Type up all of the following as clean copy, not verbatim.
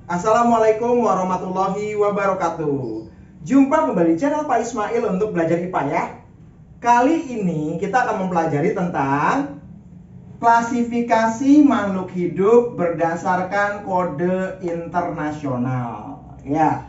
Assalamualaikum warahmatullahi wabarakatuh. Jumpa kembali di channel Pak Ismail untuk belajar IPA ya. Kali ini kita akan mempelajari tentang klasifikasi makhluk hidup berdasarkan kode internasional. Ya.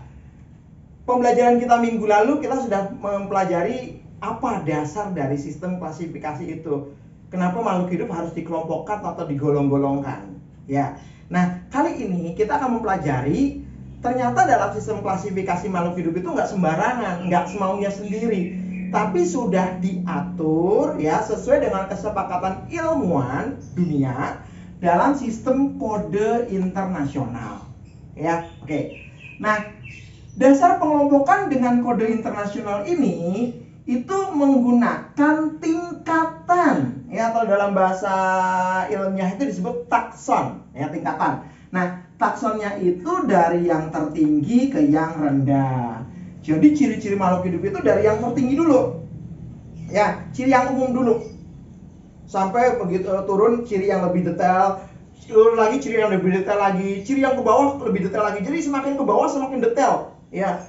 Pembelajaran kita minggu lalu kita sudah mempelajari apa dasar dari sistem klasifikasi itu. Kenapa makhluk hidup harus dikelompokkan atau digolong-golongkan. Ya. Nah, kali ini kita akan mempelajari ternyata dalam sistem klasifikasi makhluk hidup itu nggak sembarangan, nggak semaunya sendiri, tapi sudah diatur ya sesuai dengan kesepakatan ilmuwan dunia dalam sistem kode internasional. Ya, oke. Nah, dasar pengelompokan dengan kode internasional ini itu menggunakan tingkatan ya, atau dalam bahasa ilmiah itu disebut takson ya, tingkatan. Nah, taksonnya itu dari yang tertinggi ke yang rendah. Jadi ciri-ciri makhluk hidup itu dari yang tertinggi dulu ya, ciri yang umum dulu, sampai begitu turun ciri yang lebih detail, turun lagi ciri yang lebih detail lagi, ciri yang ke bawah lebih detail lagi. Jadi semakin ke bawah semakin detail ya,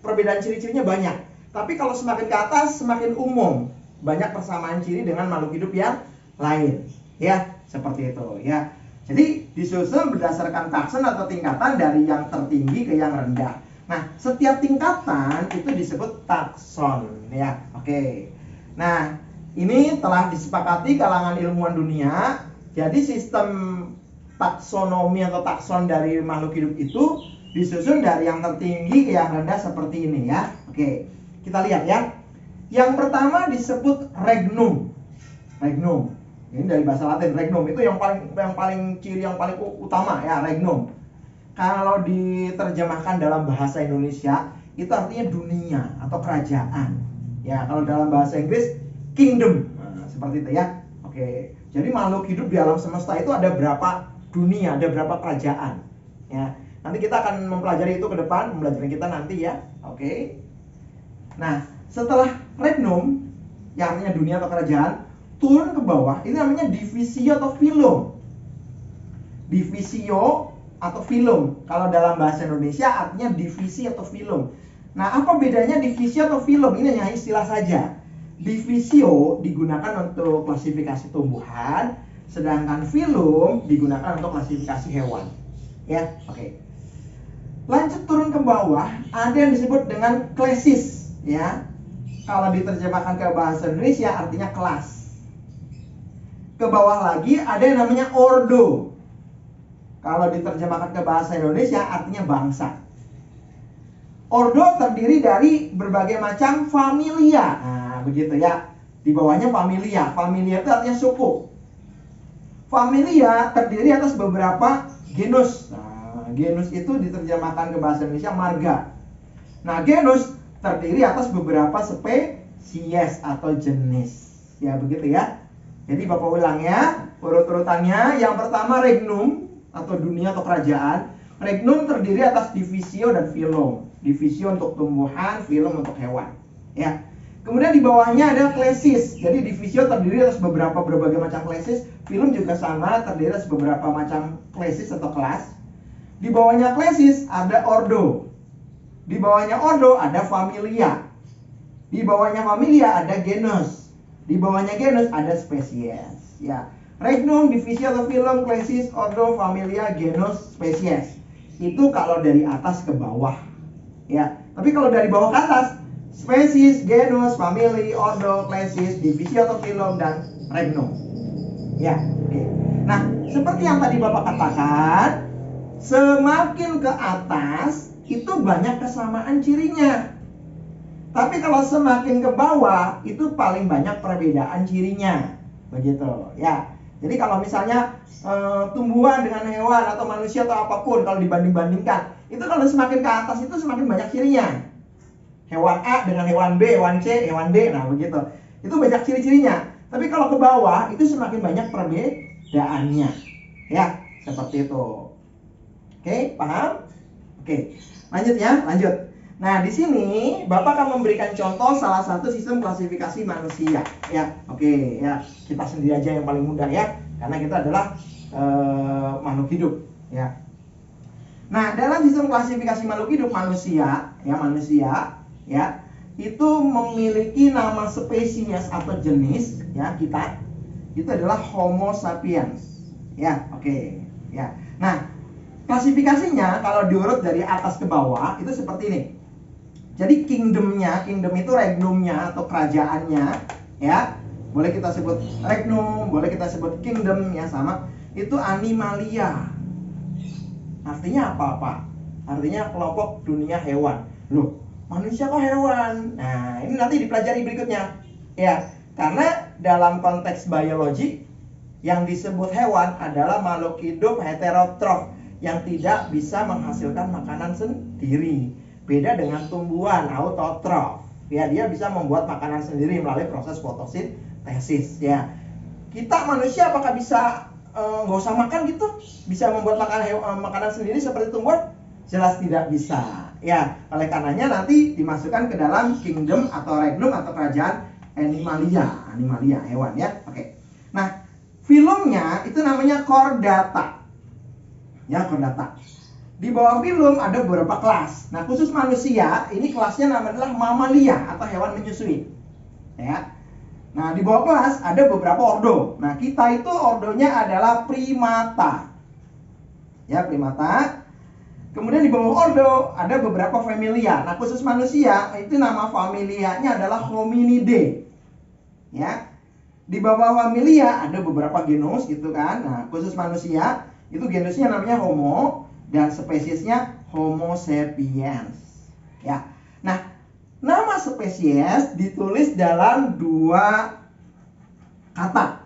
perbedaan ciri-cirinya banyak. Tapi kalau semakin ke atas semakin umum, banyak persamaan ciri dengan makhluk hidup yang lain. Ya, seperti itu ya. Jadi disusun berdasarkan takson atau tingkatan dari yang tertinggi ke yang rendah. Nah, setiap tingkatan itu disebut takson ya. Oke. Nah, ini telah disepakati kalangan ilmuwan dunia. Jadi sistem taksonomi atau takson dari makhluk hidup itu disusun dari yang tertinggi ke yang rendah seperti ini ya. Oke. Kita lihat ya. Yang pertama disebut regnum. Regnum. Ini dari bahasa Latin, regnum. Itu yang paling ciri yang paling utama ya, regnum. Kalau diterjemahkan dalam bahasa Indonesia, itu artinya dunia atau kerajaan. Ya, kalau dalam bahasa Inggris kingdom. Nah, seperti itu ya. Oke. Jadi makhluk hidup di alam semesta itu ada berapa dunia, ada berapa kerajaan. Ya. Nanti kita akan mempelajari itu ke depan, pembelajaran kita nanti ya. Oke. Nah, setelah regnum, yang artinya dunia atau kerajaan, turun ke bawah, ini namanya divisio atau filum. Divisio atau filum, kalau dalam bahasa Indonesia artinya divisi atau filum. Nah, apa bedanya divisio atau filum? Ini hanya istilah saja. Divisio digunakan untuk klasifikasi tumbuhan, sedangkan filum digunakan untuk klasifikasi hewan. Ya, oke. Lanjut turun ke bawah, ada yang disebut dengan klesis. Ya, kalau diterjemahkan ke bahasa Indonesia artinya kelas. Ke bawah lagi ada yang namanya ordo. Kalau diterjemahkan ke bahasa Indonesia artinya bangsa. Ordo terdiri dari berbagai macam familia. Nah, begitu ya. Di bawahnya familia. Familia itu artinya suku. Familia terdiri atas beberapa genus. Nah, genus itu diterjemahkan ke bahasa Indonesia marga. Nah, genus terdiri atas beberapa spesies atau jenis. Ya, begitu ya. Jadi Bapak ulang ya, urut-urutannya. Yang pertama regnum atau dunia atau kerajaan. Regnum terdiri atas divisio dan filum. Divisio untuk tumbuhan, filum untuk hewan. Ya. Kemudian di bawahnya ada klesis. Jadi divisio terdiri atas berbagai macam klesis, filum juga sama, terdiri atas beberapa macam klesis atau kelas. Di bawahnya klesis ada ordo. Di bawahnya ordo ada familia. Di bawahnya familia ada genus. Di bawahnya genus ada spesies. Ya, regnum, divisio atau filum, klesis, ordo, familia, genus, spesies. Itu kalau dari atas ke bawah. Ya, tapi kalau dari bawah ke atas, spesies, genus, famili, ordo, klesis, divisio atau filum, dan regnum. Ya, oke. Nah, seperti yang tadi Bapak katakan, semakin ke atas itu banyak kesamaan cirinya. Tapi kalau semakin ke bawah itu paling banyak perbedaan cirinya. Begitu ya. Jadi kalau misalnya tumbuhan dengan hewan atau manusia atau apapun, kalau dibanding-bandingkan, itu kalau semakin ke atas itu semakin banyak cirinya. Hewan A dengan hewan B, hewan C, hewan D, nah begitu. Itu banyak ciri-cirinya. Tapi kalau ke bawah itu semakin banyak perbedaannya. Ya, seperti itu. Oke, paham? Oke. Lanjut ya, lanjut. Nah, di sini Bapak akan memberikan contoh salah satu sistem klasifikasi manusia. Ya, oke ya. Kita sendiri aja yang paling mudah ya, karena kita adalah makhluk hidup. Ya. Nah, dalam sistem klasifikasi makhluk hidup manusia, ya, itu memiliki nama spesies atau jenis, ya, kita itu adalah Homo sapiens. Ya, oke. Ya. Nah, klasifikasinya kalau diurut dari atas ke bawah itu seperti ini. Jadi kingdom itu regnumnya atau kerajaannya, ya. Boleh kita sebut regnum, boleh kita sebut kingdom, ya, sama. Itu animalia. Artinya apa? Artinya kelompok dunia hewan. Loh, manusia kok hewan? Nah, ini nanti dipelajari berikutnya. Ya, karena dalam konteks biologi yang disebut hewan adalah makhluk hidup heterotrof yang tidak bisa menghasilkan makanan sendiri. Beda dengan tumbuhan autotrof. Ya, dia bisa membuat makanan sendiri melalui proses fotosintesis, ya. Kita manusia apakah bisa nggak usah makan gitu, bisa membuat makanan sendiri seperti tumbuhan? Jelas tidak bisa, ya. Oleh karenanya nanti dimasukkan ke dalam kingdom atau regnum atau kerajaan animalia hewan, ya. Oke. Nah, filumnya itu namanya chordata, ya, chordata. Di bawah filum ada beberapa kelas. Nah, khusus manusia ini kelasnya namanya adalah mamalia atau hewan menyusui, ya. Nah, di bawah kelas ada beberapa ordo. Nah, kita itu ordonya adalah primata. Ya, primata. Kemudian di bawah ordo ada beberapa familia. Nah, khusus manusia itu nama familianya adalah Hominidae. Ya. Di bawah familia ada beberapa genus gitu kan. Nah, khusus manusia itu genusnya namanya Homo dan spesiesnya Homo sapiens. Ya. Nah, nama spesies ditulis dalam dua kata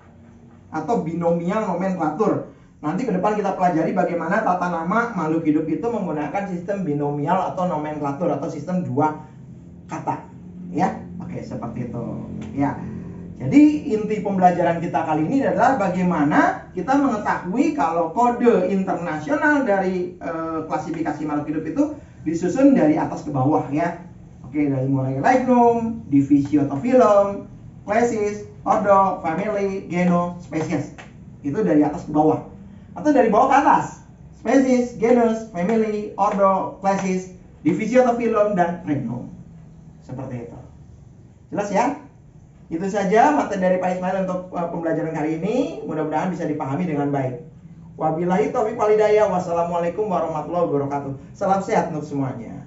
atau binomial nomenklatur. Nanti ke depan kita pelajari bagaimana tata nama makhluk hidup itu menggunakan sistem binomial atau nomenklatur atau sistem dua kata. Ya, oke, seperti itu. Ya. Jadi inti pembelajaran kita kali ini adalah bagaimana kita mengetahui kalau kode internasional dari klasifikasi makhluk hidup itu disusun dari atas ke bawah, ya. Oke, dari mulai regnum, divisio atau filum, clasis, ordo, family, genus, spesies. Itu dari atas ke bawah. Atau dari bawah ke atas. Spesies, genus, family, ordo, clasis, divisio atau filum, dan regnum. Seperti itu. Jelas, ya? Itu saja materi dari Pak Ismail untuk pembelajaran kali ini. Mudah-mudahan bisa dipahami dengan baik. Wabillahi taufiq wal hidayah. Wassalamualaikum warahmatullahi wabarakatuh. Salam sehat untuk semuanya.